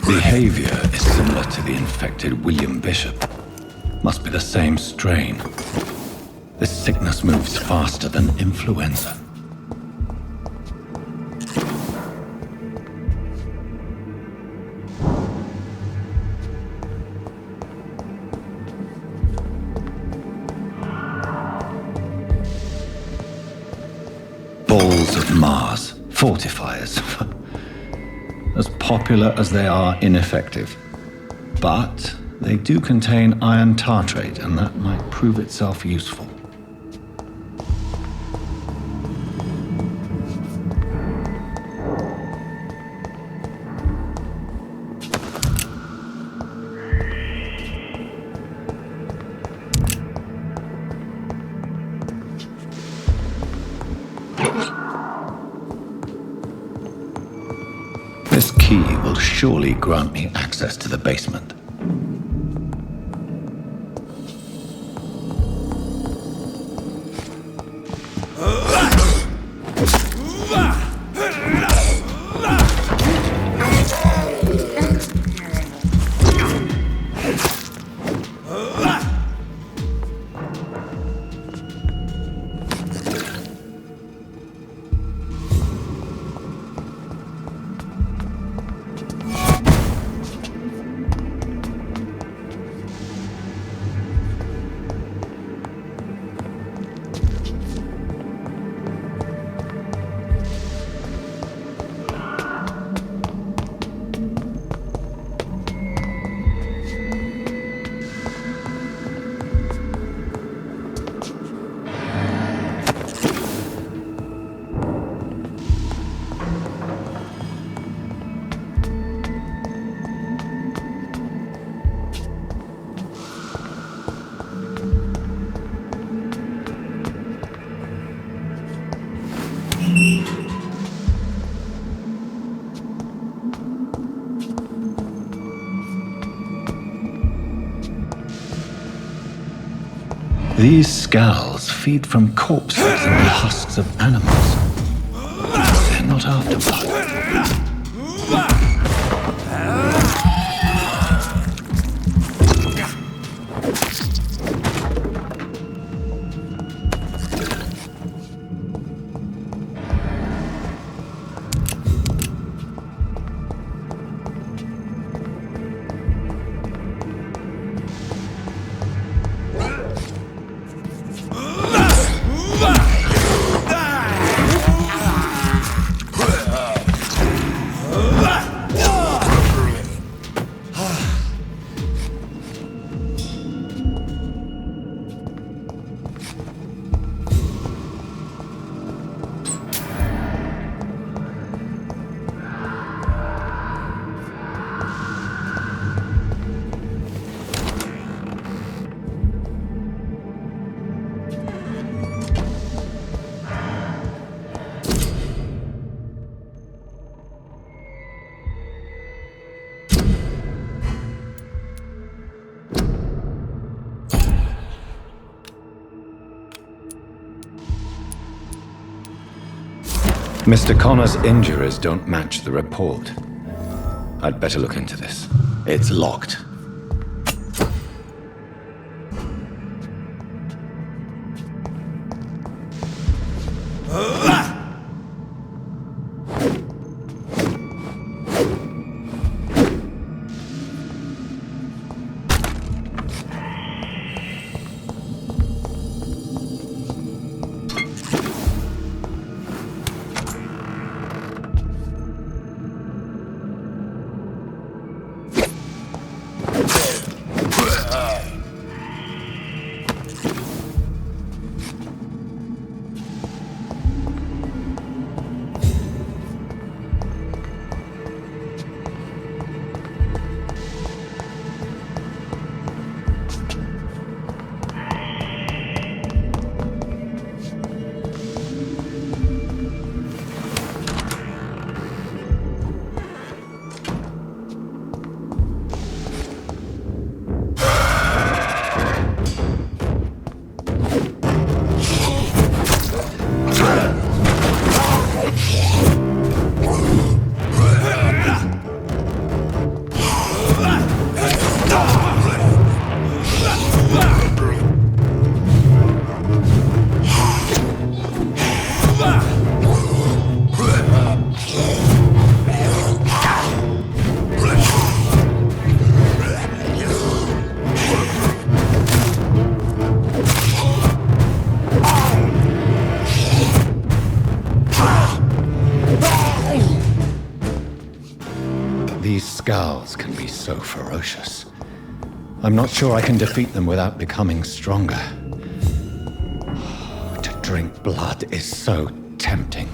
Behavior is similar to the infected William Bishop. Must be the same strain. This sickness moves faster than influenza. Balls of Mars, fortifiers. As popular as they are ineffective. But they do contain iron tartrate, and that might prove itself useful. This key will surely grant me access to the basement. These scowls feed from corpses and the husks of animals. They're not after blood. Mr. Connor's injuries don't match the report. I'd better look into this. It's locked. These scowls can be so ferocious. I'm not sure I can defeat them without becoming stronger. To drink blood is so tempting.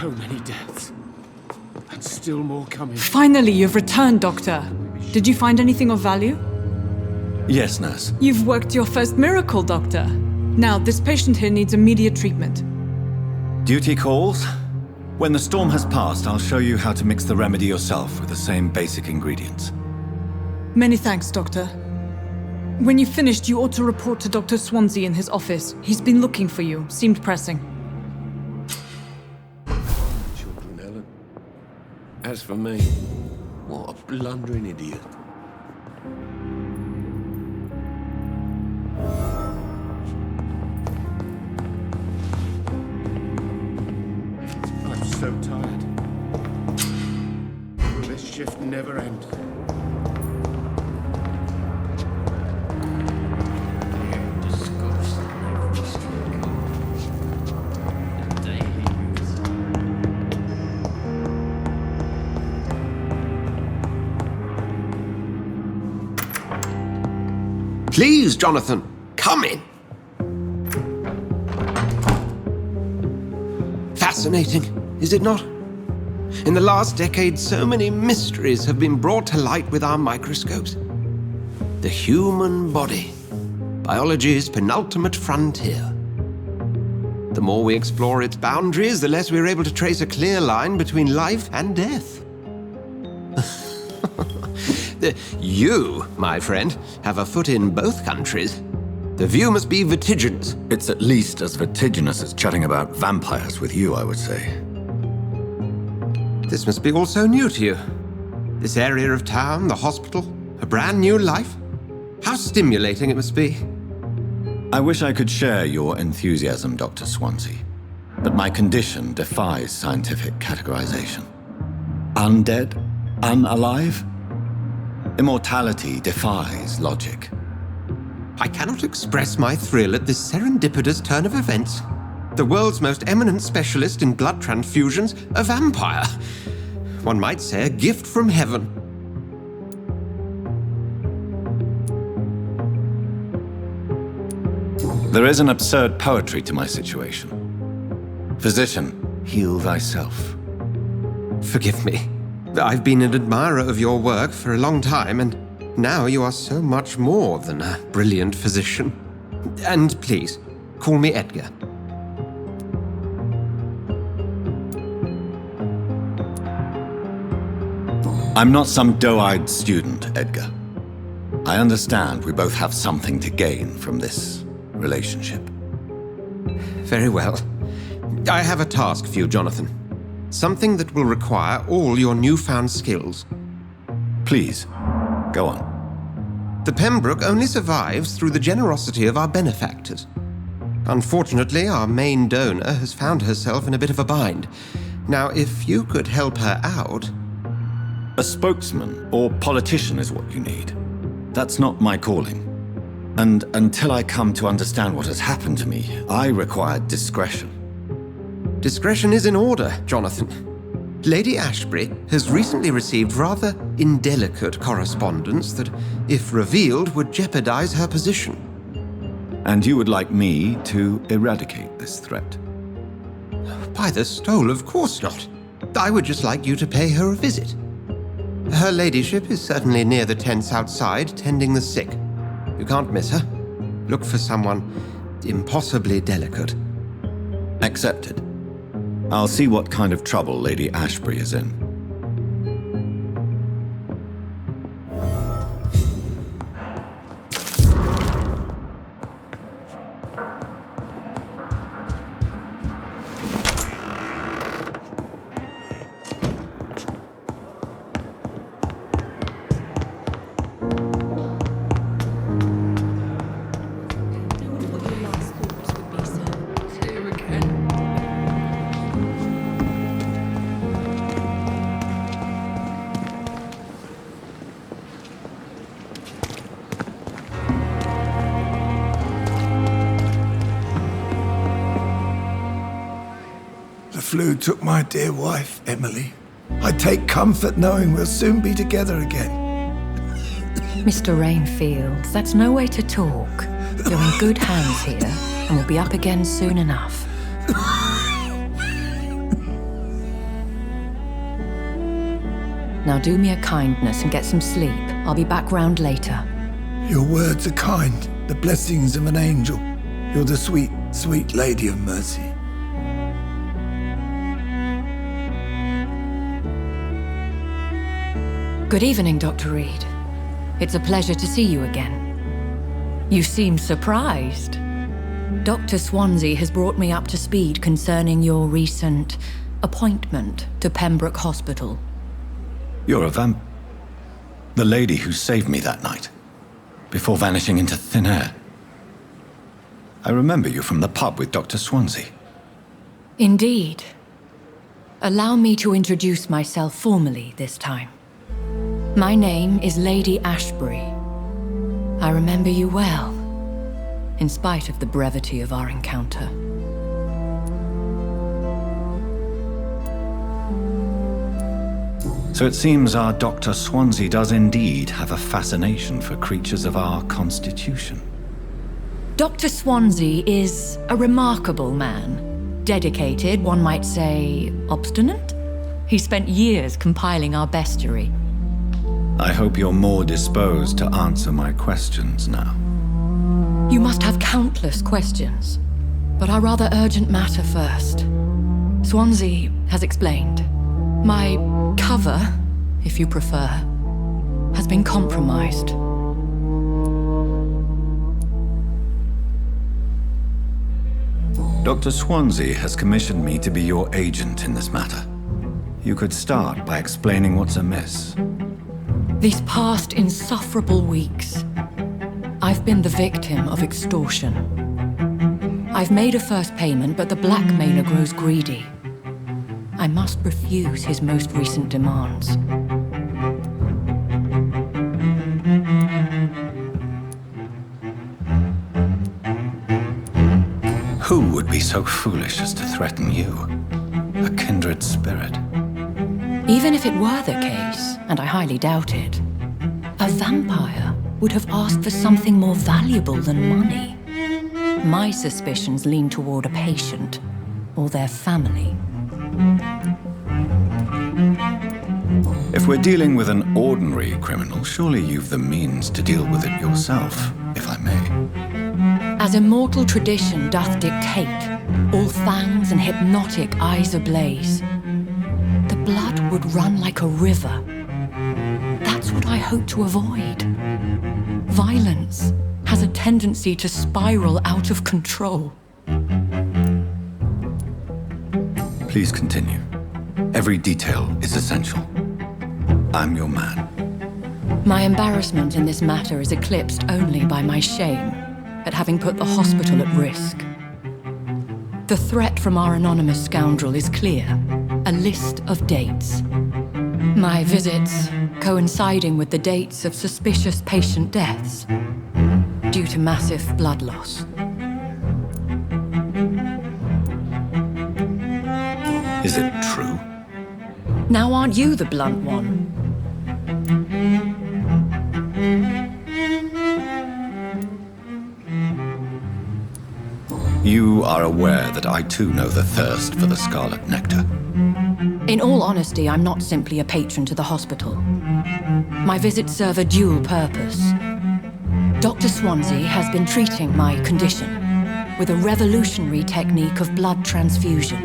So many deaths. And still more coming. Finally, you've returned, Doctor. Did you find anything of value? Yes, nurse. You've worked your first miracle, Doctor. Now, this patient here needs immediate treatment. Duty calls. When the storm has passed, I'll show you how to mix the remedy yourself with the same basic ingredients. Many thanks, Doctor. When you've finished, you ought to report to Dr. Swansea in his office. He's been looking for you. Seemed pressing. Children, Ellen. As for me, what a blundering idiot. I'm so tired. Will this shift never end? Please, Jonathan, come in. Fascinating, is it not? In the last decade, so many mysteries have been brought to light with our microscopes. The human body, biology's penultimate frontier. The more we explore its boundaries, the less we're able to trace a clear line between life and death. You, my friend, have a foot in both countries. The view must be vertiginous. It's at least as vertiginous as chatting about vampires with you, I would say. This must be all so new to you. This area of town, the hospital, a brand new life. How stimulating it must be. I wish I could share your enthusiasm, Dr. Swansea, but my condition defies scientific categorization. Undead? Unalive? Immortality defies logic. I cannot express my thrill at this serendipitous turn of events. The world's most eminent specialist in blood transfusions, a vampire. One might say a gift from heaven. There is an absurd poetry to my situation. Physician, heal thyself. Forgive me. I've been an admirer of your work for a long time, and now you are so much more than a brilliant physician. And please, call me Edgar. I'm not some doe-eyed student, Edgar. I understand we both have something to gain from this relationship. Very well. I have a task for you, Jonathan. Something that will require all your newfound skills. Please, go on. The Pembroke only survives through the generosity of our benefactors. Unfortunately, our main donor has found herself in a bit of a bind. Now, if you could help her out... A spokesman or politician is what you need. That's not my calling. And until I come to understand what has happened to me, I require discretion. Discretion is in order, Jonathan. Lady Ashbury has recently received rather indelicate correspondence that, if revealed, would jeopardize her position. And you would like me to eradicate this threat? By the stole, of course not. I would just like you to pay her a visit. Her ladyship is certainly near the tents outside, tending the sick. You can't miss her. Look for someone impossibly delicate. Accepted. I'll see what kind of trouble Lady Ashbury is in. The flu took my dear wife, Emily. I take comfort knowing we'll soon be together again. Mr. Rainfield, that's no way to talk. You're in good hands here, and we'll be up again soon enough. Now do me a kindness and get some sleep. I'll be back round later. Your words are kind, the blessings of an angel. You're the sweet, sweet Lady of Mercy. Good evening, Dr. Reid. It's a pleasure to see you again. You seem surprised. Dr. Swansea has brought me up to speed concerning your recent appointment to Pembroke Hospital. You're a the lady who saved me that night, before vanishing into thin air. I remember you from the pub with Dr. Swansea. Indeed. Allow me to introduce myself formally this time. My name is Lady Ashbury. I remember you well, in spite of the brevity of our encounter. So it seems our Dr. Swansea does indeed have a fascination for creatures of our constitution. Dr. Swansea is a remarkable man. Dedicated, one might say, obstinate? He spent years compiling our bestiary. I hope you're more disposed to answer my questions now. You must have countless questions, but our rather urgent matter first. Swansea has explained. My cover, if you prefer, has been compromised. Dr. Swansea has commissioned me to be your agent in this matter. You could start by explaining what's amiss. These past insufferable weeks, I've been the victim of extortion. I've made a first payment, but the blackmailer grows greedy. I must refuse his most recent demands. Who would be so foolish as to threaten you, a kindred spirit? Even if it were the case, and I highly doubt it, a vampire would have asked for something more valuable than money. My suspicions lean toward a patient or their family. If we're dealing with an ordinary criminal, surely you've the means to deal with it yourself, if I may. As immortal tradition doth dictate, all fangs and hypnotic eyes ablaze, the blood would run like a river. That's what I hope to avoid. Violence has a tendency to spiral out of control. Please continue. Every detail is essential. I'm your man. My embarrassment in this matter is eclipsed only by my shame at having put the hospital at risk. The threat from our anonymous scoundrel is clear. A list of dates. My visits coinciding with the dates of suspicious patient deaths due to massive blood loss. Is it true? Now aren't you the blunt one? You are aware that I too know the thirst for the scarlet nectar. In all honesty, I'm not simply a patron to the hospital. My visits serve a dual purpose. Dr. Swansea has been treating my condition with a revolutionary technique of blood transfusion.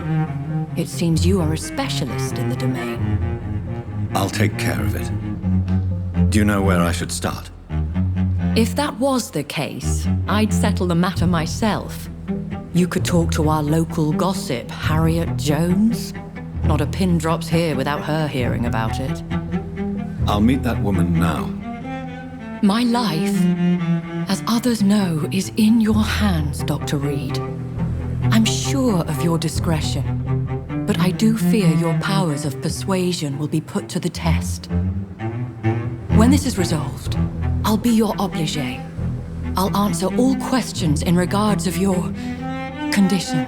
It seems you are a specialist in the domain. I'll take care of it. Do you know where I should start? If that was the case, I'd settle the matter myself. You could talk to our local gossip, Harriet Jones. Not a pin drops here without her hearing about it. I'll meet that woman now. My life, as others know, is in your hands, Dr. Reid. I'm sure of your discretion, but I do fear your powers of persuasion will be put to the test. When this is resolved, I'll be your obligé. I'll answer all questions in regards of your condition.